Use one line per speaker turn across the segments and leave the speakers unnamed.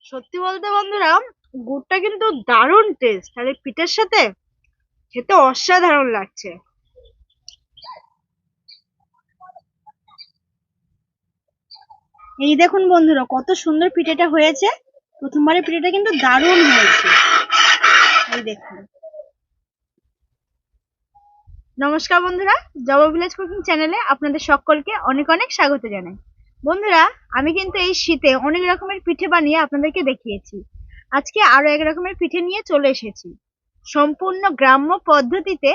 সত্যি বলতে বন্ধুরা, গুড়টা কিন্তু দারুণ টেস্ট, আর এই পিঠের সাথে খেতে অসাধারণ লাগছে। এই দেখুন বন্ধুরা, কত সুন্দর পিঠেটা হয়েছে। প্রথমবারের পিঠেটা কিন্তু দারুণ হয়েছে। এই দেখুন। নমস্কার বন্ধুরা, জবা ভিলেজ কুকিং চ্যানেলে আপনাদের সকলকে অনেক অনেক স্বাগত জানাই। বন্ধুরা, আমি কিন্তু এই শীতে অনেক রকমের পিঠে বানিয়ে আপনাদেরকে দেখিয়েছি। আজকে আরো এক রকমের পিঠে নিয়ে চলে এসেছি। সম্পূর্ণ গ্রাম্য পদ্ধতিতে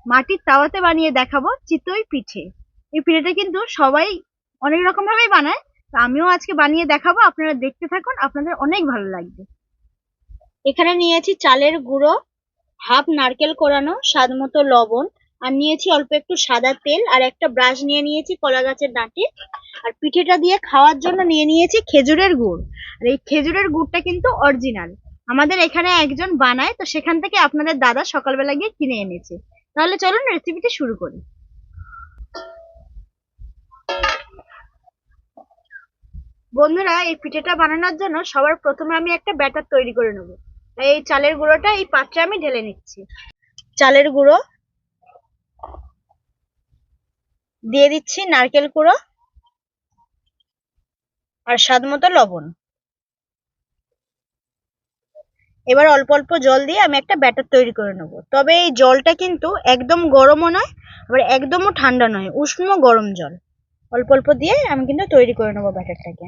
মাটির তাওয়াতে বানিয়ে দেখাবো চিতই পিঠে। এই পিঠেটা কিন্তু সবাই অনেক রকম ভাবেই বানায়, তো আমিও আজকে বানিয়ে দেখাবো। আপনারা দেখতে থাকুন, আপনাদের অনেক ভালো লাগবে। এখানে নিয়েছি চালের গুঁড়ো, হাফ নারকেল কোরানো, স্বাদ মতো লবণ, আর নিয়েছি অল্প একটু সাদা তেল, আর একটা ব্রাশ নিয়ে নিয়েছি কলা গাছের ডাঁটি। আর পিঠেটা দিয়ে খাওয়ার জন্য নিয়ে নিয়েছি খেজুরের গুড়। আর এই খেজুরের গুড়টা কিন্তু অরিজিনাল, আমাদের এখানে একজন বানায়, তো সেখান থেকে আপনাদের দাদা সকালবেলা গিয়ে কিনে এনেছে। তাহলে চলুন রেসিপিটি শুরু করি। বন্ধুরা, এই পিঠেটা বানানোর জন্য সবার প্রথমে আমি একটা ব্যাটার তৈরি করে নেবো। তাই এই চালের গুঁড়োটা এই পাত্রে আমি ঢেলে নিচ্ছি। চালের গুঁড়ো দিয়ে দিচ্ছি, নারকেল কুড়ো, আর স্বাদ মতো লবণ। এবার অল্প অল্প জল দিয়ে আমি একটা ব্যাটার তৈরি করে নেব। তবে এই জলটা কিন্তু একদম গরমও নয়, আবার একদমও ঠান্ডা নয়, উষ্ণ গরম জল অল্প অল্প দিয়ে আমি কিন্তু তৈরি করে নেবো ব্যাটারটাকে।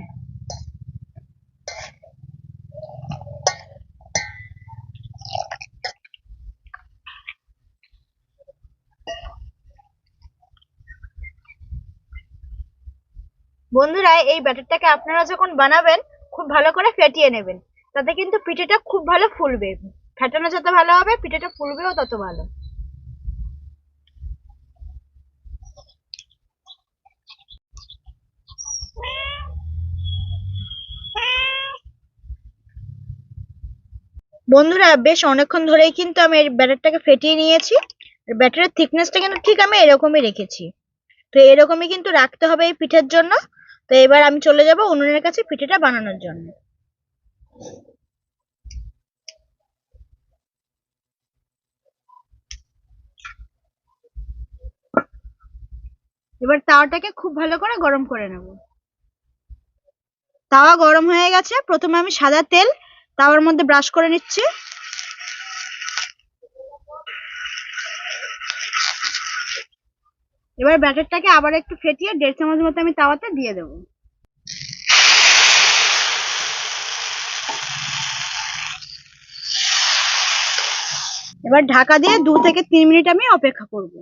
বন্ধুরা, এই ব্যাটারটাকে আপনারা যখন বানাবেন খুব ভালো করে ফেটিয়ে নেবেন, তাতে কিন্তু পিঠেটা খুব ভালো ফুলবে। ফেটানো যত ভালো হবে, পিঠেটা ফুলবেও তত ভালো। বন্ধুরা, বেশ অনেকক্ষণ ধরেই কিন্তু আমি এই ব্যাটারটাকে ফেটিয়ে নিয়েছি। আর ব্যাটারের থিকনেসটা কিন্তু ঠিক আমি এরকমই রেখেছি। তো এরকমই কিন্তু রাখতে হবে এই পিঠের জন্য। তো এবার আমি চলে যাব উনুনের কাছে পিঠেটা বানানোর জন্য। এবার তাওয়াটাকে খুব ভালো করে গরম করে নেব। তাওয়া গরম হয়ে গেছে, প্রথমে আমি সাদা তেল তাওয়ার মধ্যে ব্রাশ করে নিচ্ছি। এবার ব্যাটারটাকে আবার একটু ফেটিয়ে 1.5 চামচ মতো আমি তাওয়াতে দিয়ে দেবো। এবার ঢাকা দিয়ে 2 থেকে 3 মিনিট আমি অপেক্ষা করব।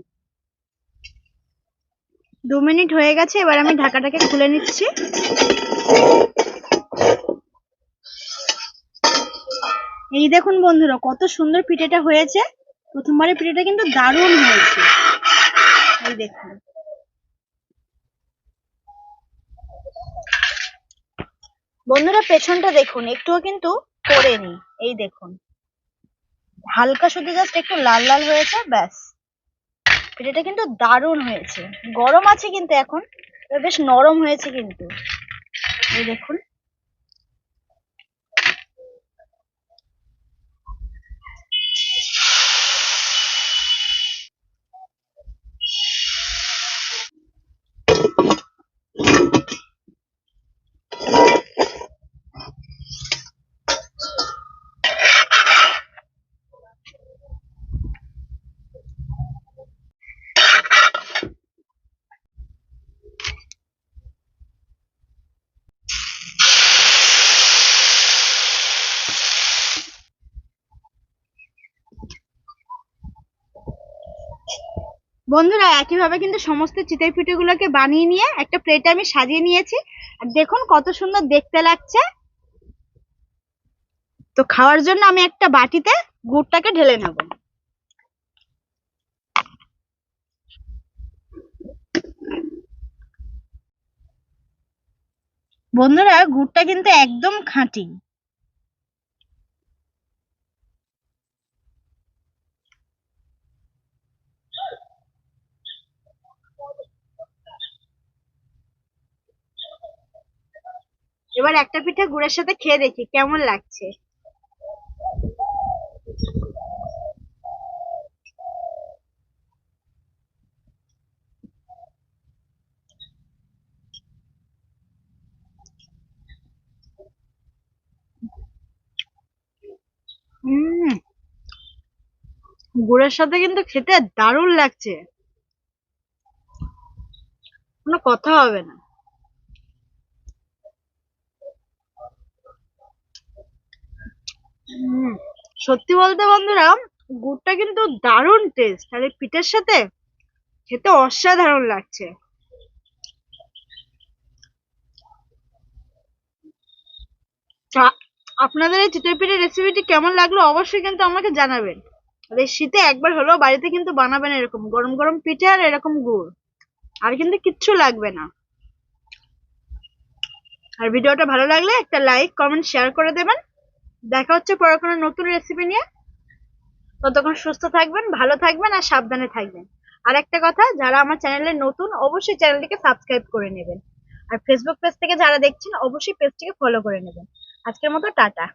2 মিনিট হয়ে গেছে, এবার আমি ঢাকাটাকে খুলে নিচ্ছি। এই দেখুন বন্ধুরা, কত সুন্দর পিঠেটা হয়েছে। প্রথমবারের পিঠেটা কিন্তু দারুণ হয়েছে। এই দেখুন। বন্ধুরা, পেছনটা দেখুন, একটুও কিন্তু পড়েনি। এই দেখুন, হালকা শুধু জাস্ট একটু লাল লাল হয়েছে, ব্যাস। পিঠেটা কিন্তু দারুণ হয়েছে। গরম আছে কিন্তু এখন, বেশ নরম হয়েছে কিন্তু। এই দেখুন। বন্ধুরা, একইভাবে কিন্তু সমস্ত চিতই পিঠেগুলোকে বানিয়ে নিয়ে একটা প্লেটে আমি সাজিয়ে নিয়েছি। আর দেখুন কত সুন্দর দেখতে লাগছে। তো খাওয়ার জন্য আমি একটা বাটিতে গুড়টাকে ঢেলে নেব। বন্ধুরা, গুড়টা কিন্তু একদম খাঁটি। এবার একটা পিঠে গুড়ের সাথে খেয়ে দেখি কেমন লাগছে। হুম, গুড়ের সাথে কিন্তু খেতে দারুণ লাগছে, কোনো কথা হবে না। হুম, সত্যি বলতে বন্ধুরা, গুড়টা কিন্তু দারুণ টেস্ট, আর এই পিঠের সাথে খেতে অসাধারণ লাগছে। আপনাদের এই চিতই পিঠের রেসিপিটি কেমন লাগলো অবশ্যই কিন্তু আমাকে জানাবেন। আর এই শীতে একবার হলেও বাড়িতে কিন্তু বানাবেন এরকম গরম গরম পিঠে আর এরকম গুড়, আর কিন্তু কিচ্ছু লাগবে না। আর ভিডিওটা ভালো লাগলে একটা লাইক কমেন্ট শেয়ার করে দেবেন। দেখা হচ্ছে পরে কোনো নতুন রেসিপি নিয়ে। ততক্ষণ সুস্থ থাকবেন, ভালো থাকবেন আর সাবধানে থাকবেন। আর একটা কথা, যারা আমার চ্যানেলে নতুন অবশ্যই চ্যানেলটিকে সাবস্ক্রাইব করে নেবেন। আর ফেসবুক পেজ থেকে যারা দেখছেন অবশ্যই পেজটিকে ফলো করে নেবেন। আজকের মতো টাটা।